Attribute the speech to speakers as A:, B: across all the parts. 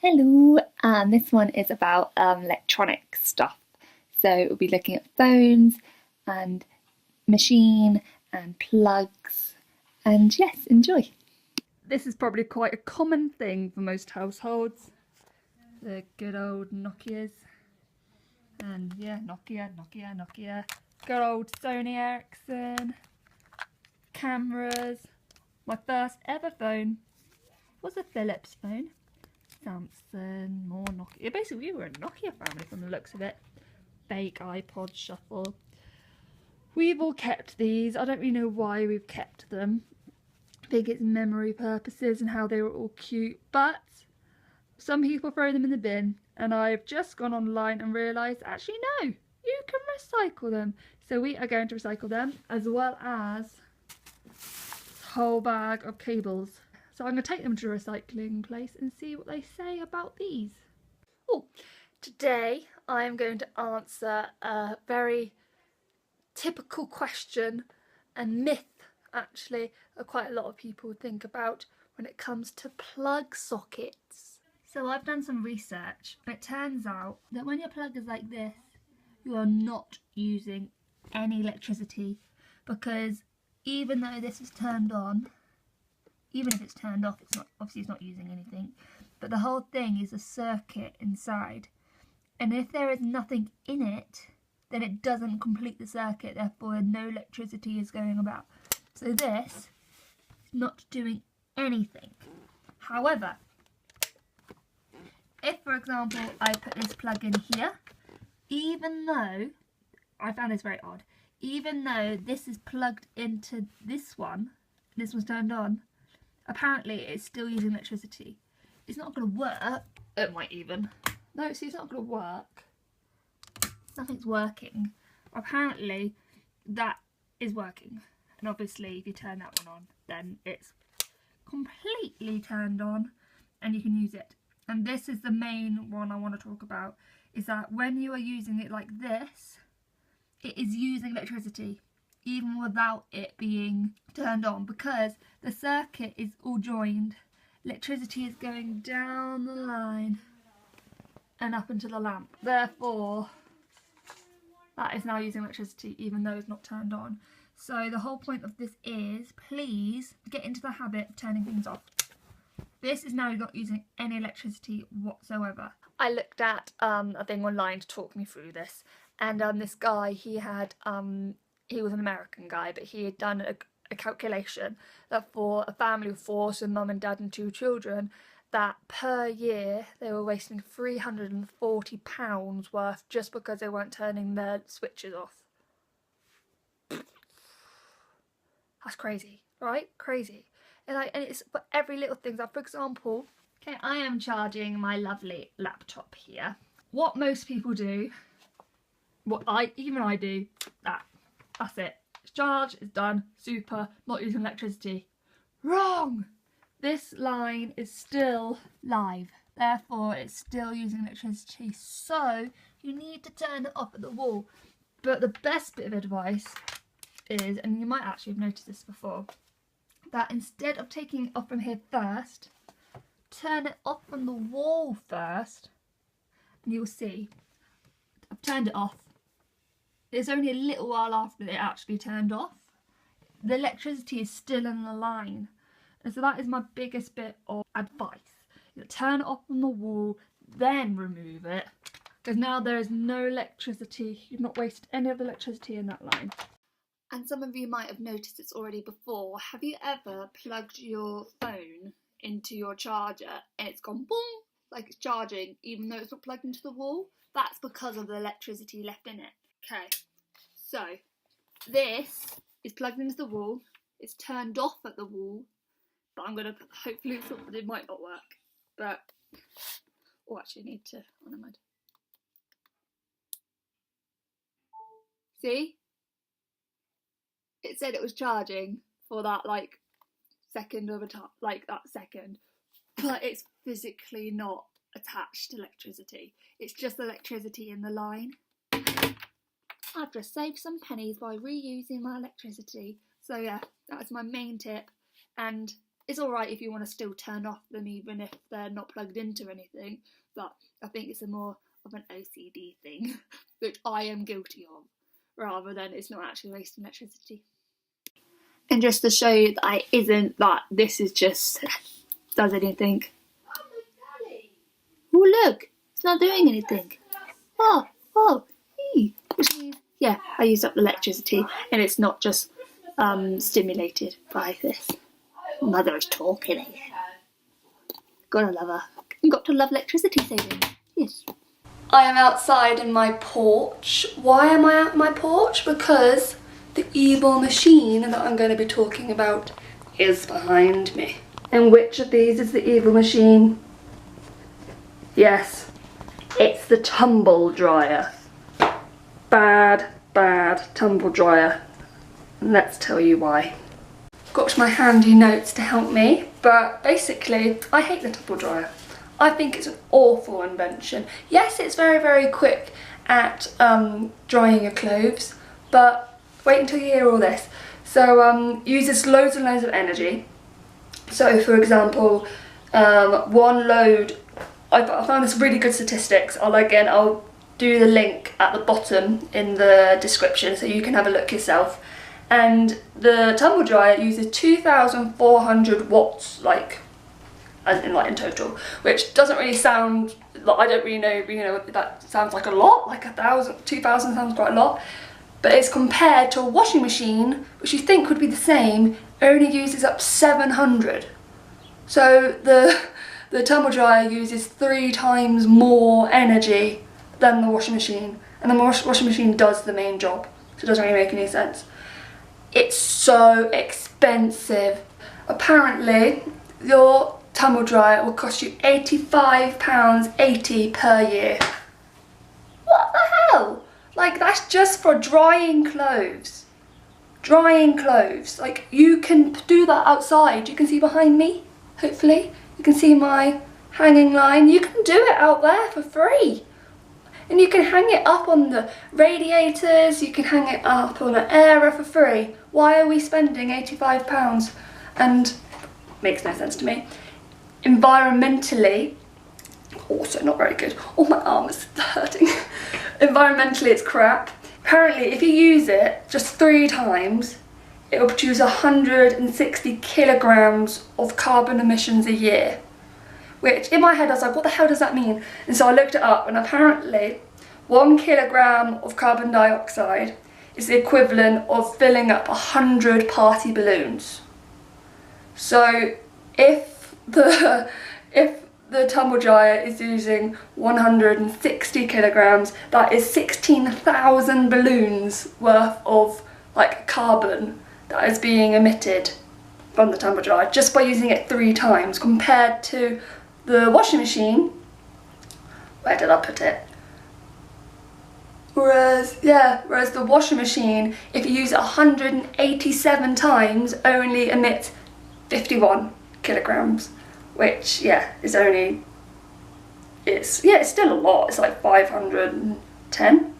A: Hello, and this one is about electronic stuff. So we'll be looking at phones and machine and plugs, and yes, enjoy. This is probably quite a common thing for most households. The good old Nokias. And yeah, Nokia. Good old Sony Ericsson. Cameras. My first ever phone was a Philips phone. Samsung, more Nokia. Basically, we were a Nokia family from the looks of it. Fake iPod Shuffle. We've all kept these. I don't really know why we've kept them. I think it's memory purposes and how they were all cute. But some people throw them in the bin. And I've just gone online and realised, actually no, you can recycle them. So we are going to recycle them, as well as this whole bag of cables. So I'm going to take them to a recycling place and see what they say about these. Oh, today I am going to answer a very typical question and myth, actually, that quite a lot of people think about when it comes to plug sockets. So I've done some research, and it turns out that when your plug is like this, you are not using any electricity, because even though this is turned on, even if it's turned off, it's not, obviously it's not using anything, but the whole thing is a circuit inside, and if there is nothing in it, then it doesn't complete the circuit, therefore no electricity is going about. So this is not doing anything. However, if for example I put this plug in here, even though, I found this very odd, even though this is plugged into this one, this was turned on, apparently it's still using electricity. It's not going to work. It might even. No, see, it's not going to work. Nothing's working. Apparently that is working. And obviously if you turn that one on, then it's completely turned on and you can use it. And this is the main one I want to talk about, is that when you are using it like this, it is using electricity, even without it being turned on, because the circuit is all joined. Electricity is going down the line and up into the lamp. Therefore, that is now using electricity, even though it's not turned on. So the whole point of this is, please get into the habit of turning things off. This is now not using any electricity whatsoever. I looked at a thing online to talk me through this, and this guy, he was an American guy, but he had done a calculation that for a family of four, so mum and dad and two children, that per year they were wasting £340 worth just because they weren't turning their switches off. That's crazy, right? Crazy. And it's for every little thing. Like, for example, okay, I am charging my lovely laptop here. What most people do, even I do, that's it. It's charged, it's done, super, not using electricity. Wrong! This line is still live, therefore it's still using electricity, so you need to turn it off at the wall. But the best bit of advice is, and you might actually have noticed this before, that instead of taking it off from here first, turn it off from the wall first, and you'll see I've turned it off. It's only a little while after it actually turned off. The electricity is still in the line. And so that is my biggest bit of advice. You turn it off from the wall, then remove it, because now there is no electricity. You've not wasted any of the electricity in that line. And some of you might have noticed this already before. Have you ever plugged your phone into your charger and it's gone boom, like it's charging, even though it's not plugged into the wall? That's because of the electricity left in it. Okay, so this is plugged into the wall. It's turned off at the wall, but I'm gonna hopefully it might not work. But actually, I need to. Oh, never mind. See? It said it was charging for that second of a time, that second, but it's physically not attached to electricity. It's just electricity in the line. I've just saved some pennies by reusing my electricity. So yeah, that's my main tip. And it's alright if you want to still turn off them even if they're not plugged into anything, but I think it's a more of an OCD thing, which I am guilty of, rather than it's not actually wasting electricity. And just to show you that it isn't that this is just does anything. Oh look, it's not doing anything. Which means, yeah, I used up the electricity and it's not just stimulated by this. Mother is talking again. Gotta love her. You've got to love electricity saving. Yes. I am outside in my porch. Why am I at my porch? Because the evil machine that I'm going to be talking about is behind me. And which of these is the evil machine? Yes, it's the tumble dryer. Bad, bad tumble dryer. And let's tell you why. Got my handy notes to help me, but basically I hate the tumble dryer. I think it's an awful invention. Yes, it's very, very quick at drying your clothes, but wait until you hear all this. So uses loads and loads of energy. So for example, one load, I found this really good statistics. I'll do the link at the bottom in the description so you can have a look yourself. And the tumble dryer uses 2,400 watts, in total, which doesn't really sound, I don't really know, that sounds like a lot, like 1,000, 2,000 sounds quite a lot, but it's compared to a washing machine, which you think would be the same, only uses up 700. So the tumble dryer uses 3 times more energy than the washing machine, and the washing machine does the main job, so it doesn't really make any sense. It's so expensive. Apparently, your tumble dryer will cost you £85.80 per year. What the hell? Like, that's just for drying clothes. Drying clothes. Like, you can do that outside. You can see behind me, hopefully. You can see my hanging line. You can do it out there for free. And you can hang it up on the radiators, you can hang it up on an air for free. Why are we spending £85? And makes no sense to me. Environmentally, also not very good. Oh, my arm is hurting. Environmentally, it's crap. Apparently, if you use it just 3 times, it will produce 160 kilograms of carbon emissions a year. Which, in my head, I was like, what the hell does that mean? And so I looked it up, and apparently 1 kilogram of carbon dioxide is the equivalent of filling up 100 party balloons. So if the tumble dryer is using 160 kilograms, that is 16,000 balloons worth of carbon that is being emitted from the tumble dryer just by using it 3 times, compared to the washing machine. Where did I put it? Whereas the washing machine, if you use it 187 times, only emits 51 kilograms, which is only, it's still a lot. It's like 510.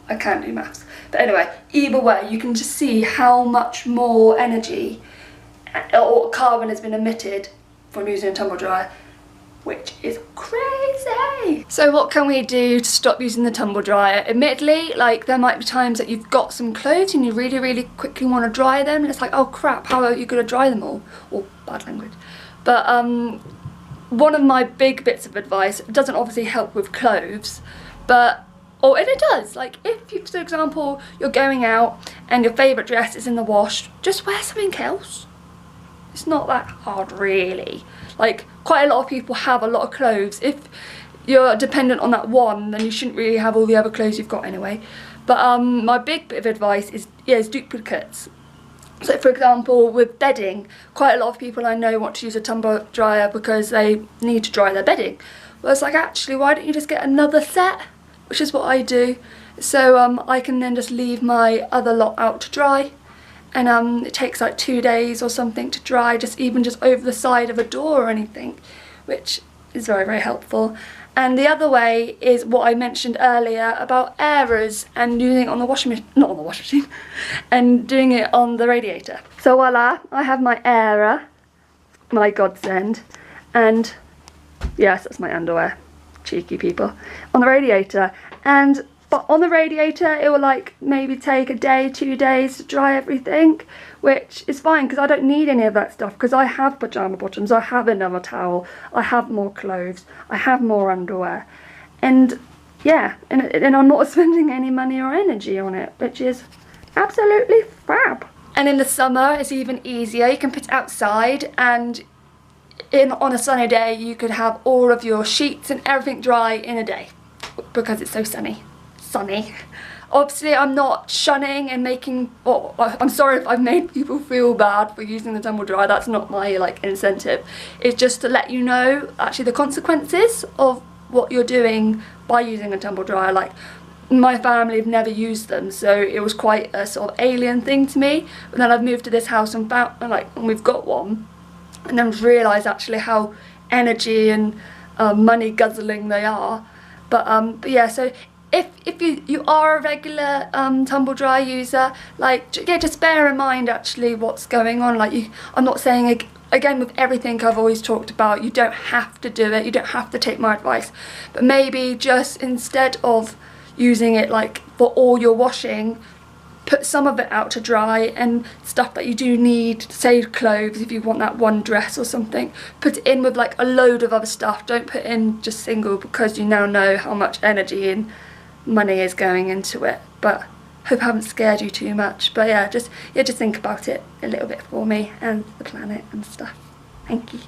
A: I can't do maths. But anyway, either way, you can just see how much more energy or carbon has been emitted from using a tumble dryer, which is crazy. So what can we do to stop using the tumble dryer? Admittedly, there might be times that you've got some clothes and you really, really quickly want to dry them, and it's like, oh crap, how are you going to dry them all? Or bad language. But one of my big bits of advice, it doesn't obviously help with clothes, and it does. If you, for example, you're going out and your favourite dress is in the wash, just wear something else. It's not that hard, really. Quite a lot of people have a lot of clothes. If you're dependent on that one, then you shouldn't really have all the other clothes you've got anyway. But my big bit of advice is duplicates. So for example, with bedding, quite a lot of people I know want to use a tumble dryer because they need to dry their bedding. Well, it's actually, why don't you just get another set? Which is what I do. So I can then just leave my other lot out to dry. And it takes 2 days or something to dry, even just over the side of a door or anything, which is very, very helpful. And the other way is what I mentioned earlier about airers and using it on the washing machine, not on the washing machine, and doing it on the radiator. So voila, I have my airer.
B: my godsend. And yes, that's my underwear, cheeky people, on the radiator. But on the radiator it will like maybe take a day, 2 days to dry everything, which is fine because I don't need any of that stuff, because I have pyjama bottoms, I have another towel, I have more clothes, I have more underwear, and yeah, and I'm not spending any money or energy on it, which is absolutely fab. And in the summer it's even easier. You can put it outside, and on a sunny day you could have all of your sheets and everything dry in a day because it's so sunny. Obviously I'm not shunning and making, I'm sorry if I've made people feel bad for using the tumble dryer, that's not my like incentive. It's just to let you know actually the consequences of what you're doing by using a tumble dryer. Like, my family have never used them, so it was quite a sort of alien thing to me. But then I've moved to this house and found, and we've got one, and then realised actually how energy and money guzzling they are. But yeah, so if you are a regular tumble dryer user, like, yeah, just bear in mind actually what's going on. Like, I'm not saying, again, with everything I've always talked about, you don't have to do it, you don't have to take my advice, but maybe just instead of using it like for all your washing, put some of it out to dry, and stuff that you do need, say clothes, if you want that one dress or something, put it in with like a load of other stuff. Don't put in just single, because you now know how much energy and money is going into it. But hope I haven't scared you too much. But yeah, just think about it a little bit for me and the planet and stuff. Thank you.